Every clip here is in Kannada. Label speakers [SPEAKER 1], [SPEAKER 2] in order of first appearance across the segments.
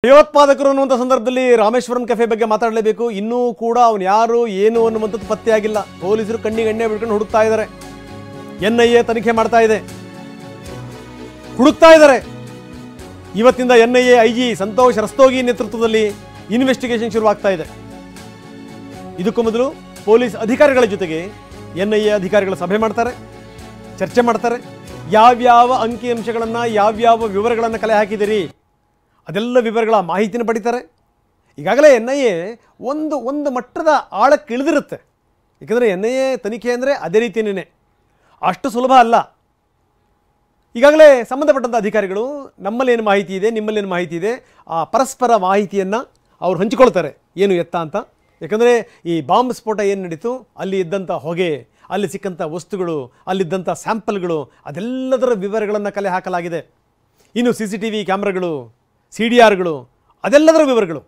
[SPEAKER 1] ಭಯೋತ್ಪಾದಕರು ಅನ್ನುವಂಥ ಸಂದರ್ಭದಲ್ಲಿ ರಾಮೇಶ್ವರಂ ಕೆಫೆ ಬಗ್ಗೆ ಮಾತಾಡಲೇಬೇಕು. ಇನ್ನೂ ಕೂಡ ಅವನು ಯಾರು ಏನು ಅನ್ನುವಂಥದ್ದು ಪತ್ತೆಯಾಗಿಲ್ಲ. ಪೊಲೀಸರು ಕಣ್ಣಿಗೆ ಎಣ್ಣೆ ಬಿಡ್ಕೊಂಡು ಹುಡುಕ್ತಾ ಇದ್ದಾರೆ. NIA ತನಿಖೆ ಮಾಡ್ತಾ ಇದೆ, ಹುಡುಕ್ತಾ ಇದ್ದಾರೆ. ಇವತ್ತಿಂದ NIA IG ಸಂತೋಷ್ ರಸ್ತೋಗಿ ನೇತೃತ್ವದಲ್ಲಿ ಇನ್ವೆಸ್ಟಿಗೇಷನ್ ಶುರುವಾಗ್ತಾ ಇದೆ. ಇದಕ್ಕೂ ಮೊದಲು ಪೊಲೀಸ್ ಅಧಿಕಾರಿಗಳ ಜೊತೆಗೆ NIA ಅಧಿಕಾರಿಗಳ ಸಭೆ ಮಾಡ್ತಾರೆ, ಚರ್ಚೆ ಮಾಡ್ತಾರೆ. ಯಾವ್ಯಾವ ಅಂಕಿಅಂಶಗಳನ್ನು ಯಾವ್ಯಾವ ವಿವರಗಳನ್ನು ಕಲೆ ಹಾಕಿದಿರಿ ಅದೆಲ್ಲ ವಿವರಗಳ ಮಾಹಿತಿನ ಪಡಿತಾರೆ. ಈಗಾಗಲೇ NIA ಒಂದು ಮಟ್ಟದ ಆಳಕ್ಕೆ ಇಳಿದಿರುತ್ತೆ. ಏಕೆಂದರೆ NIA ತನಿಖೆ ಅಂದರೆ ಅದೇ ರೀತಿಯೇ, ಅಷ್ಟು ಸುಲಭ ಅಲ್ಲ. ಈಗಾಗಲೇ ಸಂಬಂಧಪಟ್ಟಂಥ ಅಧಿಕಾರಿಗಳು ನಮ್ಮಲ್ಲೇನು ಮಾಹಿತಿ ಇದೆ, ನಿಮ್ಮಲ್ಲೇನು ಮಾಹಿತಿ ಇದೆ, ಆ ಪರಸ್ಪರ ಮಾಹಿತಿಯನ್ನು ಅವ್ರು ಹಂಚಿಕೊಳ್ತಾರೆ, ಏನು ಎತ್ತ ಅಂತ. ಯಾಕಂದರೆ ಈ ಬಾಂಬ್ ಸ್ಫೋಟ ಏನು ನಡೀತು, ಅಲ್ಲಿ ಇದ್ದಂಥ ಹೊಗೆ, ಅಲ್ಲಿ ಸಿಕ್ಕಂಥ ವಸ್ತುಗಳು, ಅಲ್ಲಿದ್ದಂಥ ಸ್ಯಾಂಪಲ್ಗಳು, ಅದೆಲ್ಲದರ ವಿವರಗಳನ್ನು ಕಲೆ ಹಾಕಲಾಗಿದೆ. ಇನ್ನು CCTV ಕ್ಯಾಮ್ರಾಗಳು, CDRಗಳು, ಅದೆಲ್ಲದರ ವಿವರಗಳು.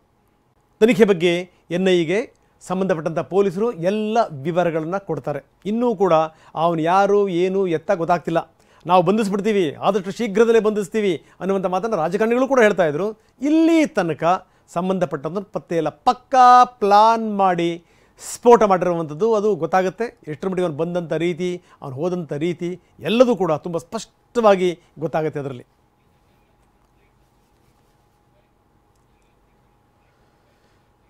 [SPEAKER 1] ತನಿಖೆ ಬಗ್ಗೆ NIAಗೆ ಸಂಬಂಧಪಟ್ಟಂಥ ಪೊಲೀಸರು ಎಲ್ಲ ವಿವರಗಳನ್ನು ಕೊಡ್ತಾರೆ. ಇನ್ನೂ ಕೂಡ ಅವನು ಯಾರು ಏನು ಎತ್ತ ಗೊತ್ತಾಗ್ತಿಲ್ಲ. ನಾವು ಬಂಧಿಸ್ಬಿಡ್ತೀವಿ, ಆದಷ್ಟು ಶೀಘ್ರದಲ್ಲೇ ಬಂಧಿಸ್ತೀವಿ ಅನ್ನುವಂಥ ಮಾತನ್ನು ರಾಜಕಾರಣಿಗಳು ಕೂಡ ಹೇಳ್ತಾ ಇದ್ರು. ಇಲ್ಲಿ ತನಕ ಸಂಬಂಧಪಟ್ಟಂಥ ಪತ್ತೆಯೆಲ್ಲ ಪಕ್ಕಾ ಪ್ಲಾನ್ ಮಾಡಿ ಸ್ಫೋಟ ಮಾಡಿರುವಂಥದ್ದು ಅದು ಗೊತ್ತಾಗುತ್ತೆ. ಎಷ್ಟರ ಮಟ್ಟಿಗೆ ಅವನು ಬಂದಂಥ ರೀತಿ, ಅವನು ಹೋದಂಥ ರೀತಿ ಎಲ್ಲದೂ ಕೂಡ ತುಂಬ ಸ್ಪಷ್ಟವಾಗಿ ಗೊತ್ತಾಗುತ್ತೆ ಅದರಲ್ಲಿ.